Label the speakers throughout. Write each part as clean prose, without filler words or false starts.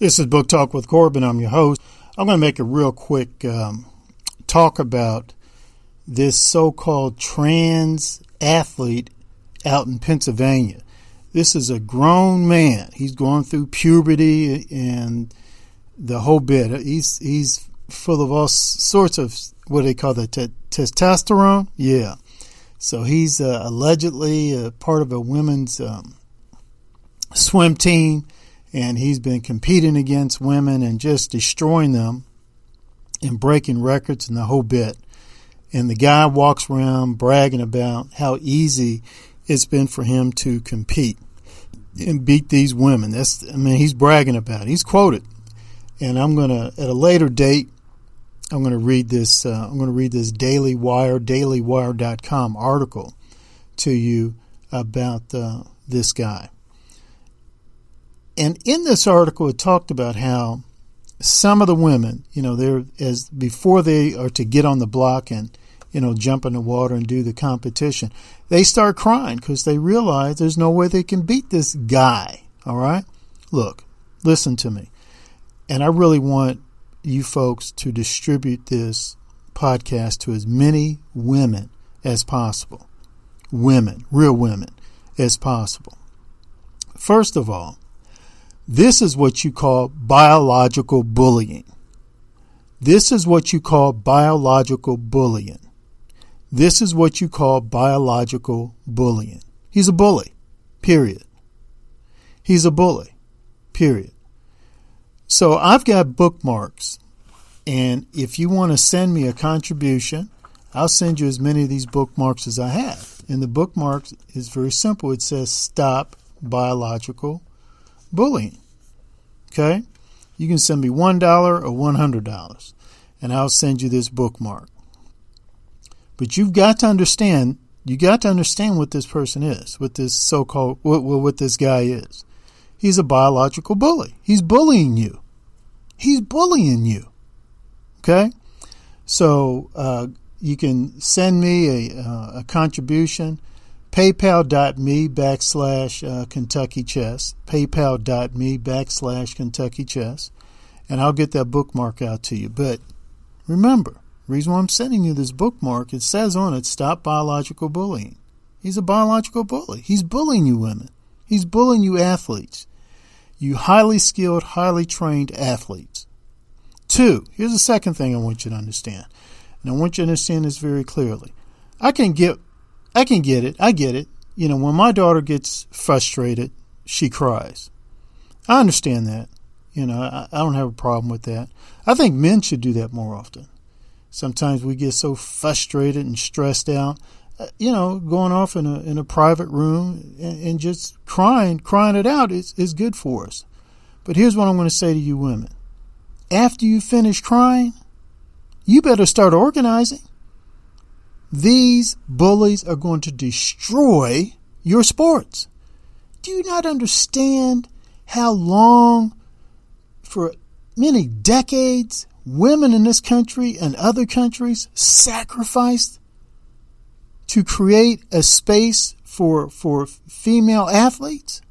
Speaker 1: This is Book Talk with Corbin. I'm your host. I'm going to make a real quick talk about this so-called trans athlete out in Pennsylvania. This is a grown man. He's going through puberty and the whole bit. He's full of all sorts of, what do they call that, testosterone? Yeah. So he's allegedly a part of a women's swim team. And he's been competing against women and just destroying them and breaking records and the whole bit. And the guy walks around bragging about how easy it's been for him to compete and beat these women. He's bragging about it. He's quoted. And I'm going to, at a later date, I'm going to read this. I'm going to read this Daily Wire, dailywire.com article to you about this guy. And in this article, it talked about how some of the women, before they are to get on the block and, jump in the water and do the competition, they start crying because they realize there's no way they can beat this guy. All right? Look, listen to me. And I really want you folks to distribute this podcast to as many women as possible. Women, real women, as possible. First of all, this is what you call biological bullying. This is what you call biological bullying. This is what you call biological bullying. He's a bully, period. He's a bully, period. So I've got bookmarks, and if you want to send me a contribution, I'll send you as many of these bookmarks as I have. And the bookmarks is very simple. It says Stop Biological Bullying. Okay? You can send me $1 or $100 and I'll send you this bookmark. But you've got to understand what this person is, what this so-called, what this guy is. He's a biological bully. He's bullying you. He's bullying you. Okay? So you can send me a contribution. PayPal.me/Kentucky Chess. PayPal.me/Kentucky Chess. And I'll get that bookmark out to you. But remember, the reason why I'm sending you this bookmark, it says on it, Stop Biological Bullying. He's a biological bully. He's bullying you women. He's bullying you athletes. You highly skilled, highly trained athletes. 2, here's the second thing I want you to understand. And I want you to understand this very clearly. I get it. I get it. When my daughter gets frustrated, she cries. I understand that. I don't have a problem with that. I think men should do that more often. Sometimes we get so frustrated and stressed out, going off in a private room and just crying it out is good for us. But here's what I'm going to say to you women. After you finish crying, you better start organizing. These bullies are going to destroy your sports. Do you not understand how long, for many decades, women in this country and other countries sacrificed to create a space for female athletes?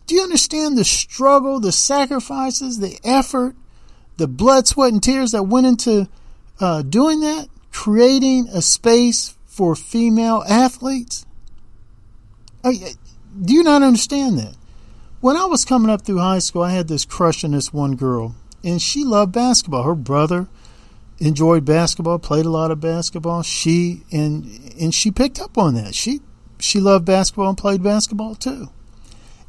Speaker 1: Do you understand the struggle, the sacrifices, the effort, the blood, sweat, and tears that went into doing that? Creating a space for female athletes? Do you not understand that? When I was coming up through high school, I had this crush on this one girl, and she loved basketball. Her brother enjoyed basketball, played a lot of basketball. She picked up on that. She loved basketball and played basketball too,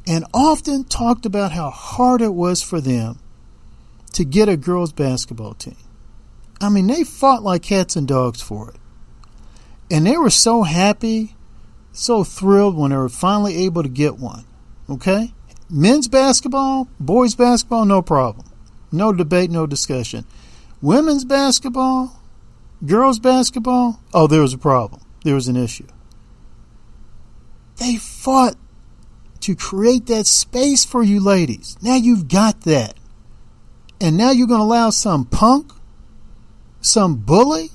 Speaker 1: and often talked about how hard it was for them to get a girls' basketball team. They fought like cats and dogs for it. And they were so happy, so thrilled when they were finally able to get one. Okay? Men's basketball, boys' basketball, no problem. No debate, no discussion. Women's basketball, girls' basketball, oh, there was a problem. There was an issue. They fought to create that space for you ladies. Now you've got that. And now you're going to allow some punk, some bully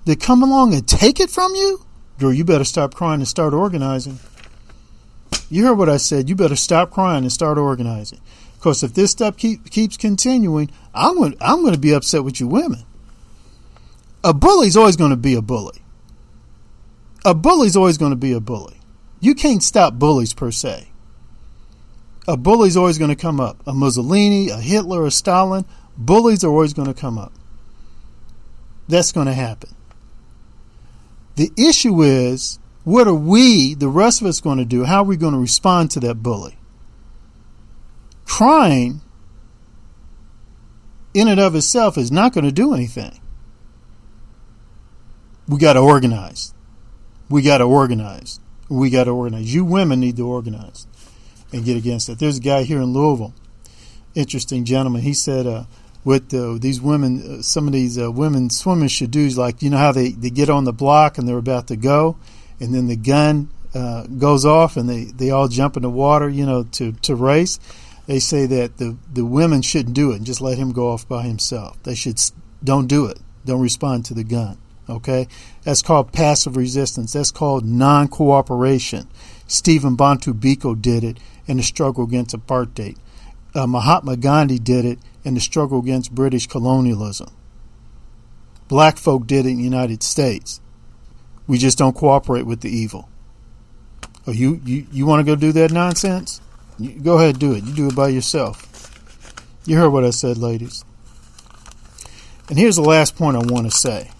Speaker 1: to come along and take it from you? Girl, you better stop crying and start organizing. You heard what I said. You better stop crying and start organizing. Because if this stuff keeps continuing, I'm going to be upset with you women. A bully's always going to be a bully. A bully's always going to be a bully. You can't stop bullies per se. A bully's always going to come up. A Mussolini, a Hitler, a Stalin, bullies are always going to come up. That's going to happen. The issue is, what are we, the rest of us, going to do? How are we going to respond to that bully? Crying in and of itself is not going to do anything. We got to organize. We got to organize. We got to organize. You women need to organize and get against it. There's a guy here in Louisville, interesting gentleman. He said, with these women, some of these women swimming should do is like, you know how they get on the block and they're about to go, and then the gun goes off and they all jump in the water, to race. They say that the women shouldn't do it and just let him go off by himself. They should don't do it. Don't respond to the gun. Okay? That's called passive resistance. That's called non-cooperation. Stephen Bantu Biko did it in the struggle against apartheid. Mahatma Gandhi did it in the struggle against British colonialism. Black folk did it in the United States. We just don't cooperate with the evil. Oh, you want to go do that nonsense? You go ahead and do it. You do it by yourself. You heard what I said, ladies. And here's the last point I want to say.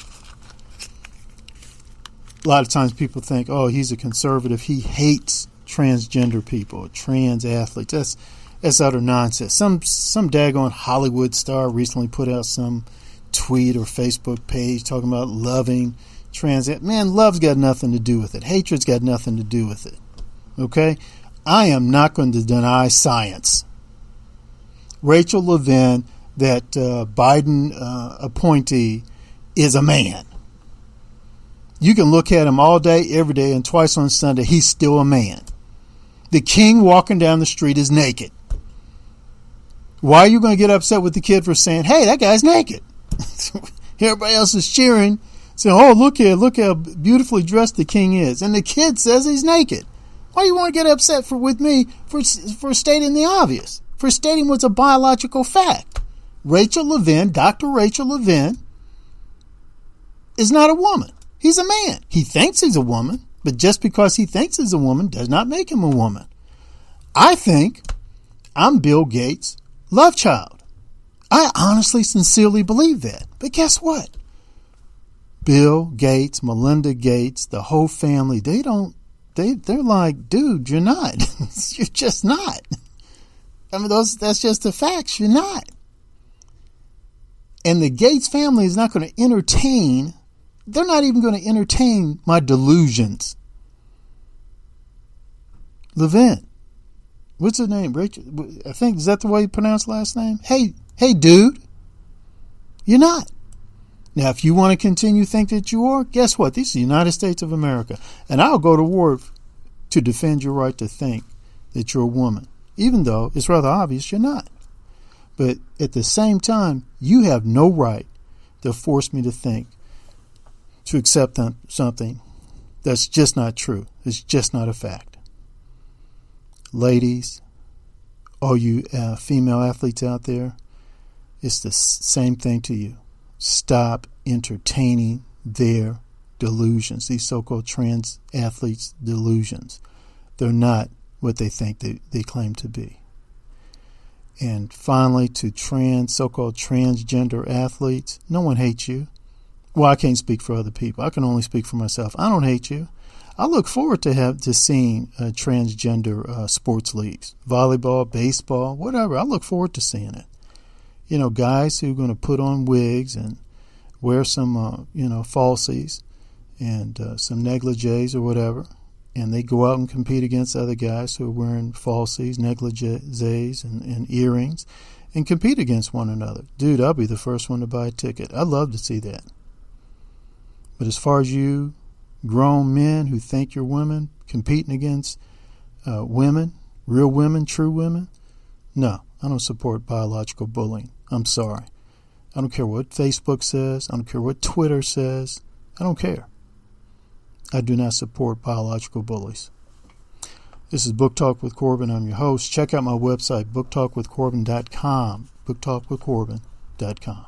Speaker 1: A lot of times people think, oh, he's a conservative. He hates transgender people, trans athletes. That's utter nonsense. Some daggone Hollywood star recently put out some tweet or Facebook page talking about loving trans. Man, love's got nothing to do with it. Hatred's got nothing to do with it. Okay? I am not going to deny science. Rachel Levin, that Biden appointee, is a man. You can look at him all day, every day, and twice on Sunday. He's still a man. The king walking down the street is naked. Why are you going to get upset with the kid for saying, hey, that guy's naked? Everybody else is cheering, saying, oh, look how beautifully dressed the king is. And the kid says he's naked. Why do you want to get upset with me for stating the obvious, for stating what's a biological fact? Rachel Levin, Dr. Rachel Levin, is not a woman. He's a man. He thinks he's a woman, but just because he thinks he's a woman does not make him a woman. I think I'm Bill Gates' love child. I honestly, sincerely believe that. But guess what? Bill Gates, Melinda Gates, the whole family, they're like, dude, you're not. You're just not. I mean, that's just the facts. You're not. And the Gates family is not going to entertain. They're not even going to entertain my delusions. Levin. What's her name? Rachel? I think, is that the way you pronounce last name? Hey, dude. You're not. Now, if you want to continue to think that you are, guess what? This is the United States of America. And I'll go to war to defend your right to think that you're a woman, even though it's rather obvious you're not. But at the same time, you have no right to force me to think, to accept something that's just not true. It's just not a fact. Ladies, all you female athletes out there, it's the same thing to you. Stop entertaining their delusions, these so-called trans athletes' delusions. They're not what they think they claim to be. And finally, to so-called transgender athletes, no one hates you. Well, I can't speak for other people. I can only speak for myself. I don't hate you. I look forward to seeing transgender sports leagues, volleyball, baseball, whatever. I look forward to seeing it. You know, guys who are going to put on wigs and wear some, falsies and some negligees or whatever, and they go out and compete against other guys who are wearing falsies, negligees, and earrings, and compete against one another. Dude, I'll be the first one to buy a ticket. I'd love to see that. But as far as you grown men who think you're women competing against women, real women, true women, no, I don't support biological bullying. I'm sorry. I don't care what Facebook says. I don't care what Twitter says. I don't care. I do not support biological bullies. This is Book Talk with Corbin. I'm your host. Check out my website, booktalkwithcorbin.com, booktalkwithcorbin.com.